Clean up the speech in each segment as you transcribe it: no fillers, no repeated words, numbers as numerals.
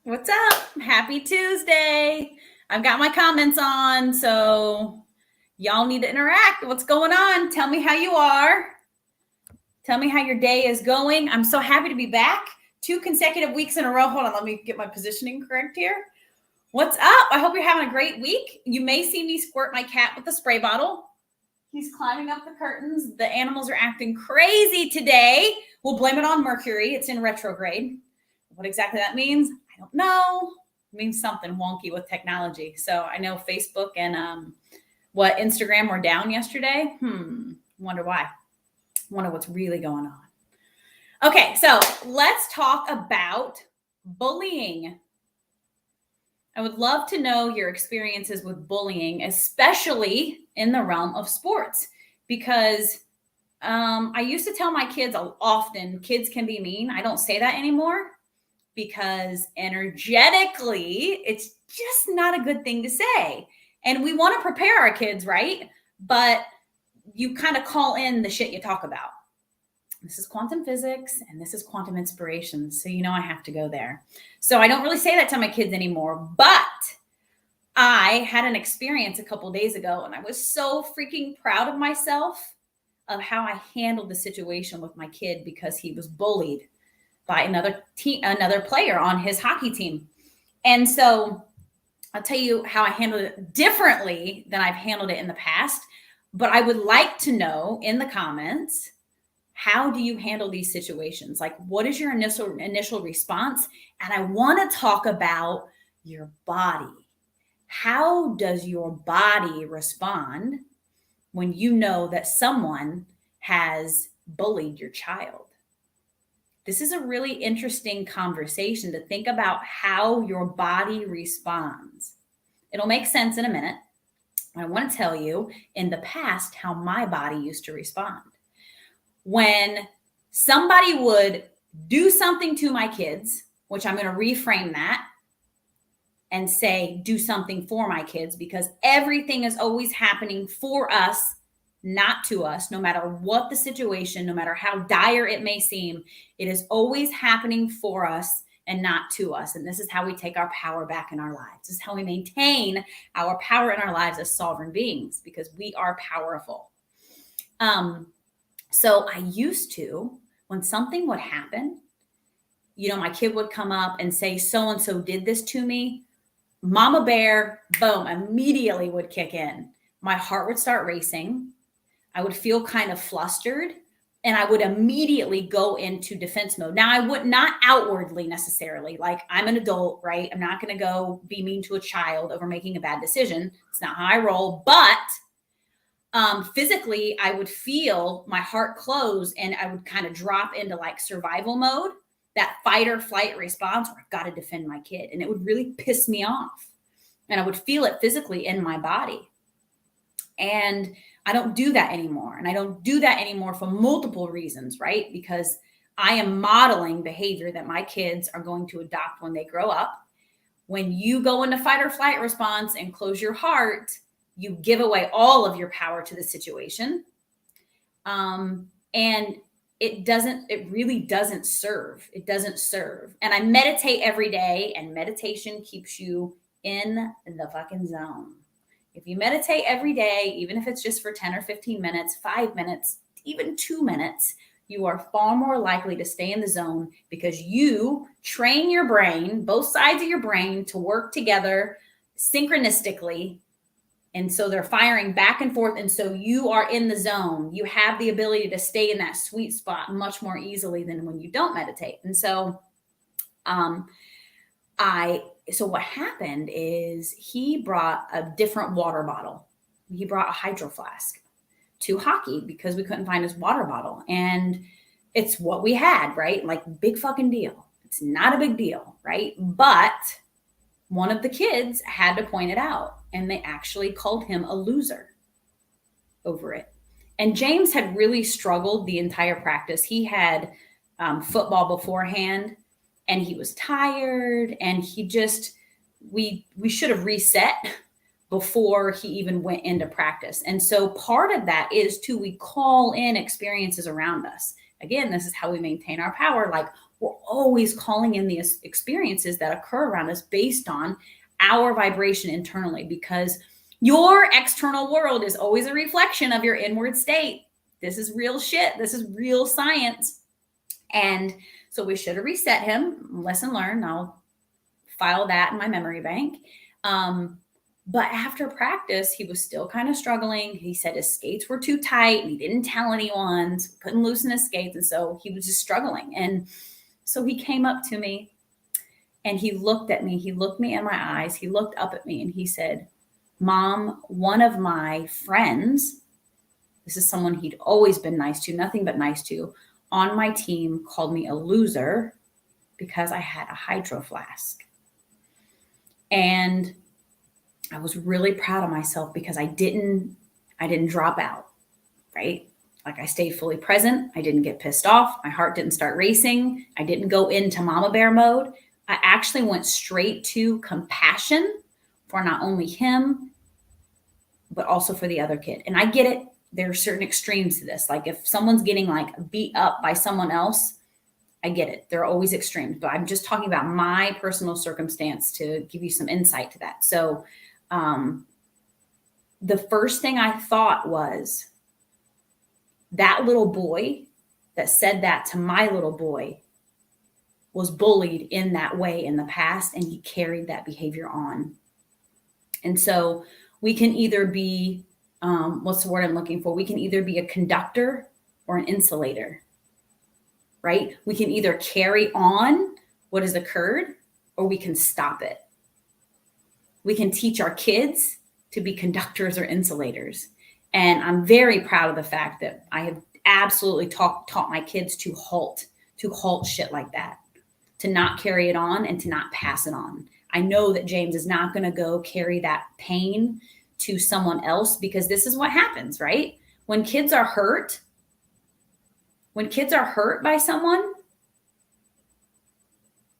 What's up? Happy Tuesday. I've got my comments on, so y'all need to interact. What's going on? Tell me how you are. Tell me how your day is going. I'm so happy to be back. 2 consecutive weeks in a row. Hold on, let me get my positioning correct here. What's up? I hope you're having a great week. You may see me squirt my cat with a spray bottle. He's climbing up the curtains. The animals are acting crazy today. We'll blame it on Mercury. It's in retrograde. What exactly that means, I don't know. It means something wonky with technology. So I know Facebook and Instagram were down yesterday. Wonder why. Wonder what's really going on. Okay, so let's talk about bullying. I would love to know your experiences with bullying, especially in the realm of sports, because I used to tell my kids often, kids can be mean. I don't say that anymore because energetically, it's just not a good thing to say. And we want to prepare our kids, right? But you kind of call in the shit you talk about. This is quantum physics and this is quantum inspiration. So, you know, I have to go there. So I don't really say that to my kids anymore, but I had an experience a couple of days ago and I was so freaking proud of myself of how I handled the situation with my kid because he was bullied by another player on his hockey team. And so I'll tell you how I handled it differently than I've handled it in the past, but I would like to know in the comments, how do you handle these situations? Like, what is your initial response? And I want to talk about your body. How does your body respond when you know that someone has bullied your child? This is a really interesting conversation to think about how your body responds. It'll make sense in a minute. I want to tell you in the past how my body used to respond. When somebody would do something to my kids, which I'm going to reframe that and say, do something for my kids, because everything is always happening for us, not to us, no matter what the situation, no matter how dire it may seem, it is always happening for us and not to us. And this is how we take our power back in our lives. This is how we maintain our power in our lives as sovereign beings, because we are powerful. So I used to, when something would happen, you know, my kid would come up and say, so-and-so did this to me. Mama bear, boom, immediately would kick in. My heart would start racing. I would feel kind of flustered and I would immediately go into defense mode. Now I would not outwardly necessarily, like I'm an adult, right? I'm not going to go be mean to a child over making a bad decision. It's not how I roll, but physically I would feel my heart close and I would kind of drop into like survival mode, that fight or flight response where I've got to defend my kid. And it would really piss me off. And I would feel it physically in my body. And I don't do that anymore. And I don't do that anymore for multiple reasons, right? Because I am modeling behavior that my kids are going to adopt when they grow up. When you go into fight or flight response and close your heart, you give away all of your power to the situation. And it really doesn't serve. It doesn't serve. And I meditate every day, and meditation keeps you in the fucking zone. If you meditate every day, even if it's just for 10 or 15 minutes, 5 minutes, even 2 minutes, you are far more likely to stay in the zone because you train your brain, both sides of your brain, to work together synchronistically. And so they're firing back and forth. And so you are in the zone. You have the ability to stay in that sweet spot much more easily than when you don't meditate. And so, so what happened is he brought a different water bottle. He brought a hydro flask to hockey because we couldn't find his water bottle. And it's what we had, right? Like, big fucking deal. It's not a big deal, right? But one of the kids had to point it out, and they actually called him a loser over it. And James had really struggled the entire practice. He had football beforehand, and he was tired, and he just, we should have reset before he even went into practice. And so part of that is too, we call in experiences around us. Again, this is how we maintain our power. Like, we're always calling in the experiences that occur around us based on our vibration internally, because your external world is always a reflection of your inward state. This is real shit. This is real science. And so we should have reset him. Lesson learned. I'll file that in my memory bank. But after practice, he was still kind of struggling. He said his skates were too tight and he didn't tell anyone, so couldn't loosen his skates. And so he was just struggling. And so he came up to me and he looked at me. He looked me in my eyes. He looked up at me and he said, "Mom, one of my friends," this is someone he'd always been nice to, nothing but nice to, "on my team called me a loser because I had a hydro flask." And I was really proud of myself because I didn't drop out, right? Like, I stayed fully present. I didn't get pissed off. My heart didn't start racing. I didn't go into mama bear mode. I actually went straight to compassion for not only him, but also for the other kid. And I get it. There are certain extremes to this. Like, if someone's getting like beat up by someone else, I get it. There are always extremes, but I'm just talking about my personal circumstance to give you some insight to that. So, the first thing I thought was, that little boy that said that to my little boy was bullied in that way in the past, and he carried that behavior on. And so we can either be, what's the word I'm looking for? We can either be a conductor or an insulator, right? We can either carry on what has occurred, or we can stop it. We can teach our kids to be conductors or insulators. And I'm very proud of the fact that I have absolutely taught my kids to halt shit like that, to not carry it on and to not pass it on. I know that James is not going to go carry that pain to someone else, because this is what happens, right? When kids are hurt by someone,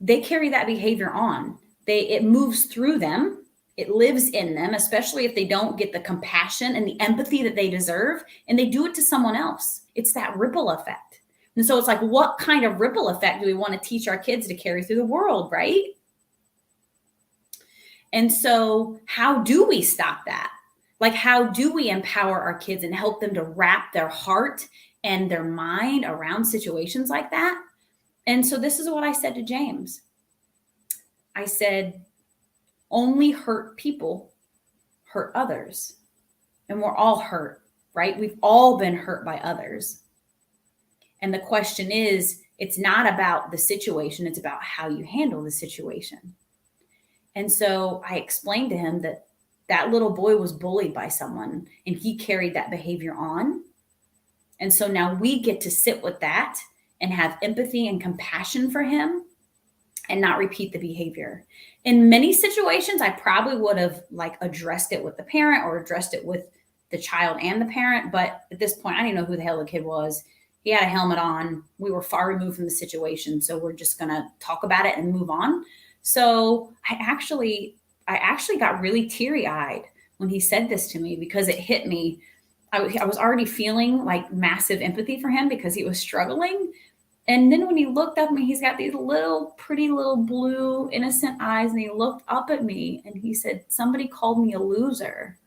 they carry that behavior on. It moves through them. It lives in them, especially if they don't get the compassion and the empathy that they deserve, and they do it to someone else. It's that ripple effect. And so it's like, what kind of ripple effect do we want to teach our kids to carry through the world, right? And so how do we stop that? Like, how do we empower our kids and help them to wrap their heart and their mind around situations like that? And so this is what I said to James. I said, only hurt people hurt others. And we're all hurt, right? We've all been hurt by others. And the question is, it's not about the situation, it's about how you handle the situation. And so I explained to him that that little boy was bullied by someone and he carried that behavior on. And so now we get to sit with that and have empathy and compassion for him and not repeat the behavior. In many situations, I probably would have like addressed it with the parent or addressed it with the child and the parent. But at this point, I didn't know who the hell the kid was. He had a helmet on. We were far removed from the situation. So we're just going to talk about it and move on. So I actually got really teary-eyed when he said this to me, because it hit me. I was already feeling like massive empathy for him because he was struggling. And then when he looked up at me, he's got these pretty little blue, innocent eyes. And he looked up at me and he said, "Somebody called me a loser."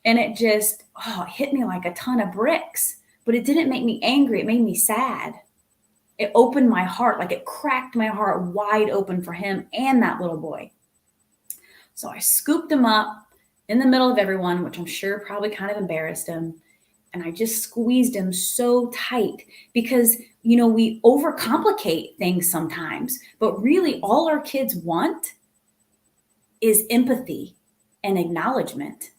And it just, it hit me like a ton of bricks. But it didn't make me angry. It made me sad. It opened my heart, like it cracked my heart wide open for him and that little boy. So I scooped him up in the middle of everyone, which I'm sure probably kind of embarrassed him. And I just squeezed him so tight because, we overcomplicate things sometimes, but really all our kids want is empathy and acknowledgement.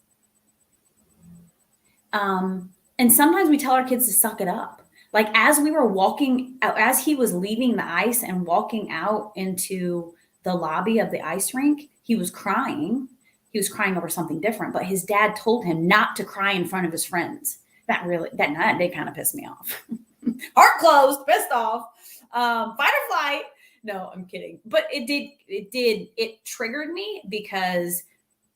And sometimes we tell our kids to suck it up. Like as we were walking out, as he was leaving the ice and walking out into the lobby of the ice rink, he was crying. He was crying over something different, but his dad told him not to cry in front of his friends. That night, they kind of pissed me off. Heart closed, pissed off, fight or flight. No, I'm kidding. But it triggered me because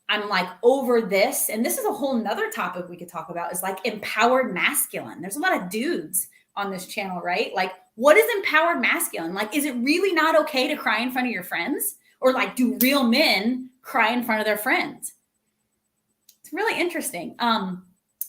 I'm like over this. And this is a whole nother topic we could talk about, is like empowered masculine. There's a lot of dudes on this channel, right? Like, what is empowered masculine? Like, is it really not okay to cry in front of your friends? Or like, do real men cry in front of their friends? It's really interesting.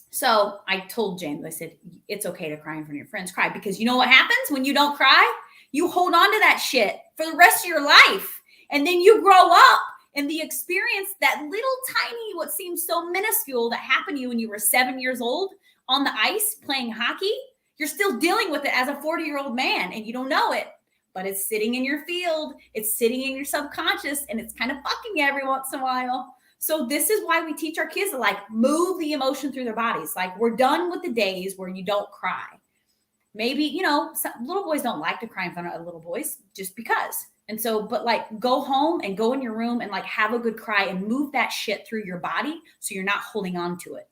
So I told James, I said, it's okay to cry in front of your friends. Cry, because you know what happens when you don't cry? You hold on to that shit for the rest of your life. And then you grow up and the experience, that little tiny, what seems so minuscule that happened to you when you were 7 years old on the ice playing hockey, you're still dealing with it as a 40-year-old man and you don't know it, but it's sitting in your field. It's sitting in your subconscious and it's kind of fucking you every once in a while. So this is why we teach our kids to like move the emotion through their bodies. Like, we're done with the days where you don't cry. Maybe, you know, some little boys don't like to cry in front of other little boys just because. And so, but like, go home and go in your room and like have a good cry and move that shit through your body so you're not holding on to it,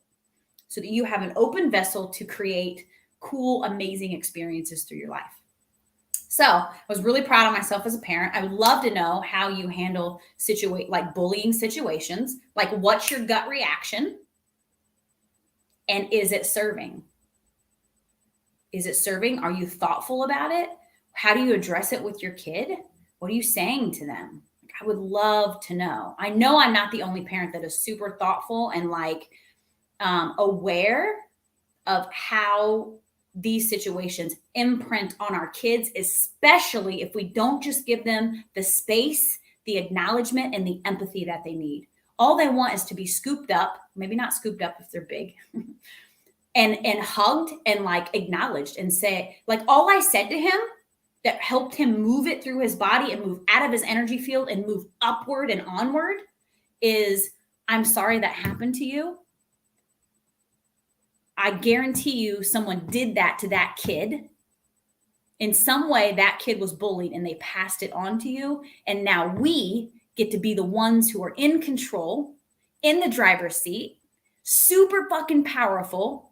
so that you have an open vessel to create cool, amazing experiences through your life. So I was really proud of myself as a parent. I would love to know how you handle like bullying situations. Like, what's your gut reaction? And is it serving? Is it serving? Are you thoughtful about it? How do you address it with your kid? What are you saying to them? Like, I would love to know. I know I'm not the only parent that is super thoughtful and like aware of how these situations imprint on our kids, especially if we don't just give them the space, the acknowledgement, and the empathy that they need. All they want is to be scooped up, maybe not scooped up if they're big, and hugged and like acknowledged, and say, like, all I said to him that helped him move it through his body and move out of his energy field and move upward and onward is, I'm sorry that happened to you. I guarantee you someone did that to that kid. In some way, that kid was bullied and they passed it on to you. And now we get to be the ones who are in control, in the driver's seat, super fucking powerful.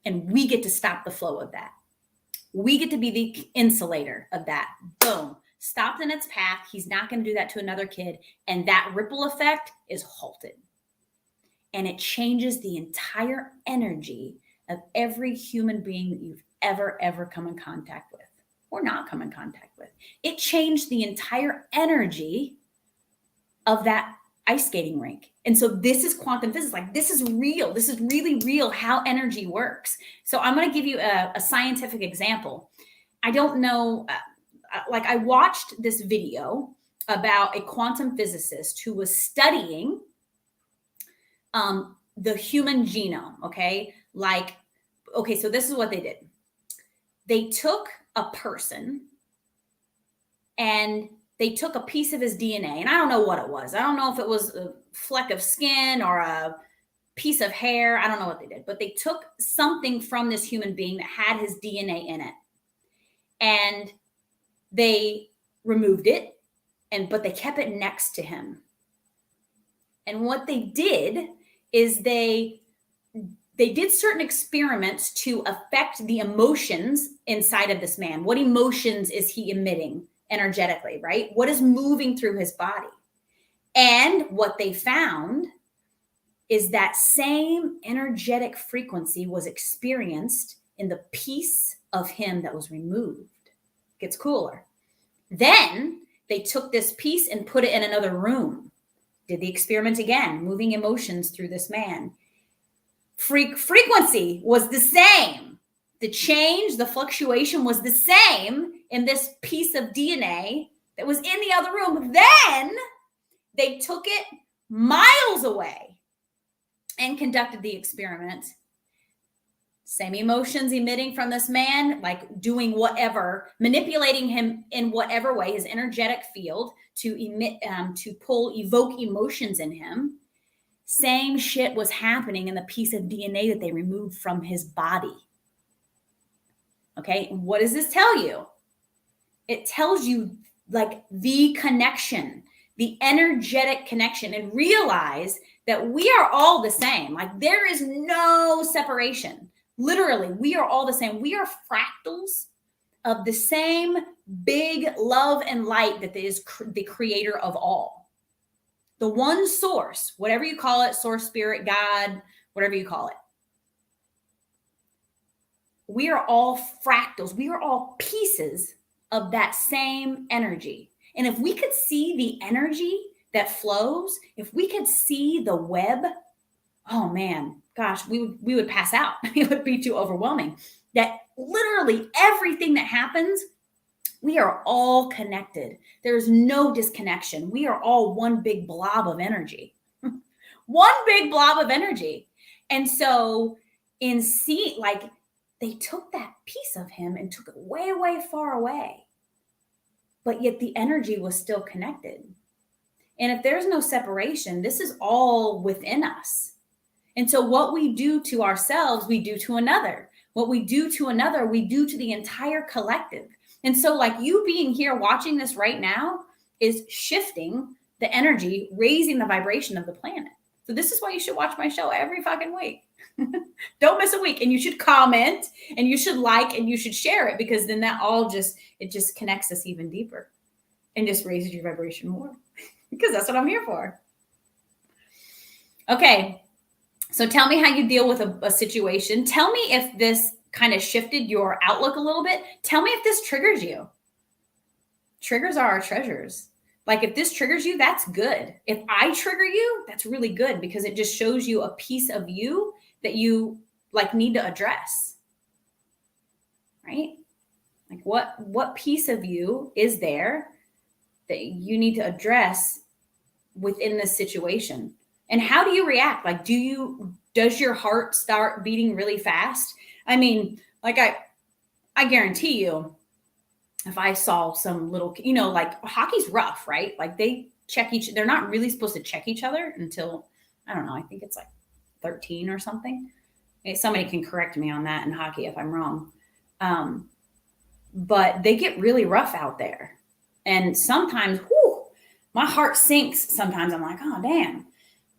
And we get to stop the flow of that. We get to be the insulator of that. Boom. Stopped in its path. He's not going to do that to another kid. And that ripple effect is halted. And it changes the entire energy of every human being that you've ever come in contact with or not come in contact with. It changed the entire energy of that ice skating rink. And so this is quantum physics. Like, this is real. This is really real how energy works. So I'm going to give you a scientific example. I don't know, like, I watched this video about a quantum physicist who was studying the human genome. Okay. Like, okay, so this is what they did. They took a person and they took a piece of his DNA, and I don't know what it was. I don't know if it was a fleck of skin or a piece of hair. I don't know what they did, but they took something from this human being that had his DNA in it, and they removed it, but they kept it next to him. And what they did is they did certain experiments to affect the emotions inside of this man. What emotions is he emitting energetically, right? What is moving through his body? And what they found is that same energetic frequency was experienced in the piece of him that was removed. Gets cooler. Then they took this piece and put it in another room. Did the experiment again, moving emotions through this man. Frequency was the same. The change, the fluctuation was the same in this piece of DNA that was in the other room. Then they took it miles away and conducted the experiment. Same emotions emitting from this man, like doing whatever, manipulating him in whatever way, his energetic field to evoke emotions in him. Same shit was happening in the piece of DNA that they removed from his body. Okay. And what does this tell you? It tells you like the connection, the energetic connection, and realize that we are all the same. Like there is no separation. Literally, we are all the same. We are fractals of the same big love and light that is the creator of all. The one source, whatever you call it, source, spirit, God, whatever you call it. We are all fractals. We are all pieces of that same energy. And if we could see the energy that flows, if we could see the web, oh man, gosh, we would pass out. It would be too overwhelming. That literally everything that happens, we are all connected. There is no disconnection. We are all one big blob of energy. One big blob of energy. And so they took that piece of him and took it way, way far away. But yet the energy was still connected. And if there's no separation, this is all within us. And so what we do to ourselves, we do to another. What we do to another, we do to the entire collective. And so like you being here watching this right now is shifting the energy, raising the vibration of the planet. So this is why you should watch my show every fucking week. Don't miss a week. And you should comment and you should like and you should share it, because then that all just connects us even deeper and just raises your vibration more, because that's what I'm here for. Okay. So tell me how you deal with a situation. Tell me if this kind of shifted your outlook a little bit. Tell me if this triggers you. Triggers are our treasures. Like if this triggers you, that's good. If I trigger you, that's really good, because it just shows you a piece of you that you like need to address. Right? Like what piece of you is there that you need to address within this situation? And how do you react? Like, does your heart start beating really fast? I mean, like I guarantee you, if I saw some little, like hockey's rough, right? Like they're not really supposed to check each other until, I don't know, I think it's like 13 or something. Somebody can correct me on that in hockey if I'm wrong. But they get really rough out there. And sometimes, my heart sinks. Sometimes I'm like, oh, damn.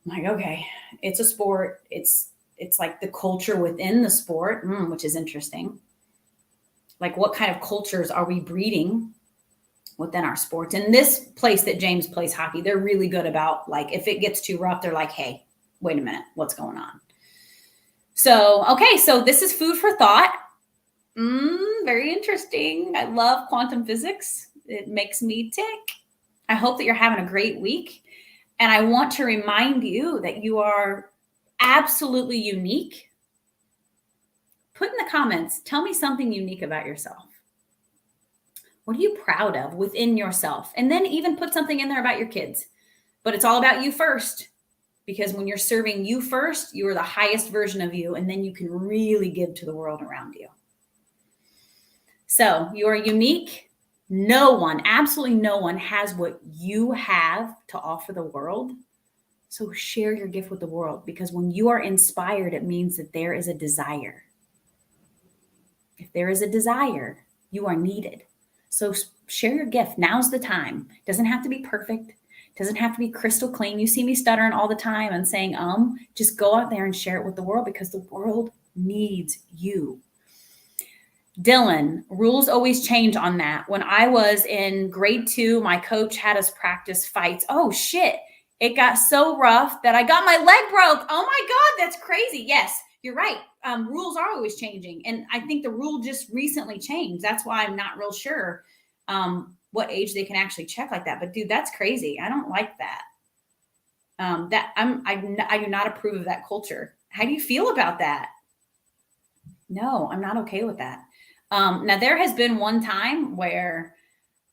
I'm like, okay, it's a sport. It's like the culture within the sport, which is interesting. Like what kind of cultures are we breeding within our sports? And this place that James plays hockey, they're really good about, like, if it gets too rough, they're like, hey, wait a minute, what's going on? So, okay, so this is food for thought. Very interesting. I love quantum physics. It makes me tick. I hope that you're having a great week. And I want to remind you that you are absolutely unique. Put in the comments, tell me something unique about yourself. What are you proud of within yourself? And then even put something in there about your kids. But it's all about you first. Because when you're serving you first, you are the highest version of you. And then you can really give to the world around you. So you are unique. No one, absolutely no one has what you have to offer the world. So share your gift with the world, because when you are inspired, it means that there is a desire. If there is a desire, you are needed. So share your gift. Now's the time. It doesn't have to be perfect. It doesn't have to be crystal clean. You see me stuttering all the time and saying, just go out there and share it with the world, because the world needs you. Dylan, rules always change on that. When I was in grade 2, my coach had us practice fights. Oh shit. It got so rough that I got my leg broke. Oh my God, that's crazy. Yes, you're right. Rules are always changing. And I think the rule just recently changed. That's why I'm not real sure what age they can actually check like that. But dude, that's crazy. I don't like that. I do not approve of that culture. How do you feel about that? No, I'm not okay with that. Now, there has been one time where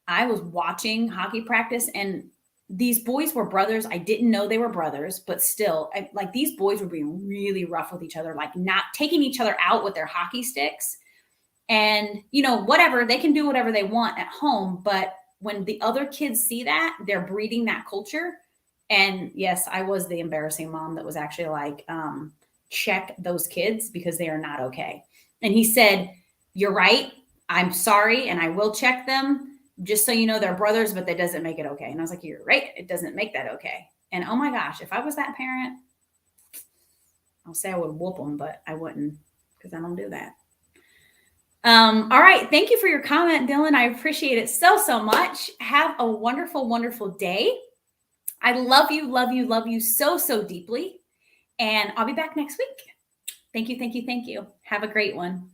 I was watching hockey practice and these boys were brothers. I didn't know they were brothers, but still, like these boys were being really rough with each other, like not taking each other out with their hockey sticks. And, whatever, they can do whatever they want at home. But when the other kids see that, they're breeding that culture. And yes, I was the embarrassing mom that was actually like, check those kids because they are not okay. And he said, you're right. I'm sorry. And I will check them just so you know they're brothers, but that doesn't make it okay. And I was like, you're right. It doesn't make that okay. And oh my gosh, if I was that parent, I'll say I would whoop them, but I wouldn't because I don't do that. All right. Thank you for your comment, Dylan. I appreciate it so, so much. Have a wonderful, wonderful day. I love you, love you, love you so, so deeply. And I'll be back next week. Thank you, thank you, thank you. Have a great one.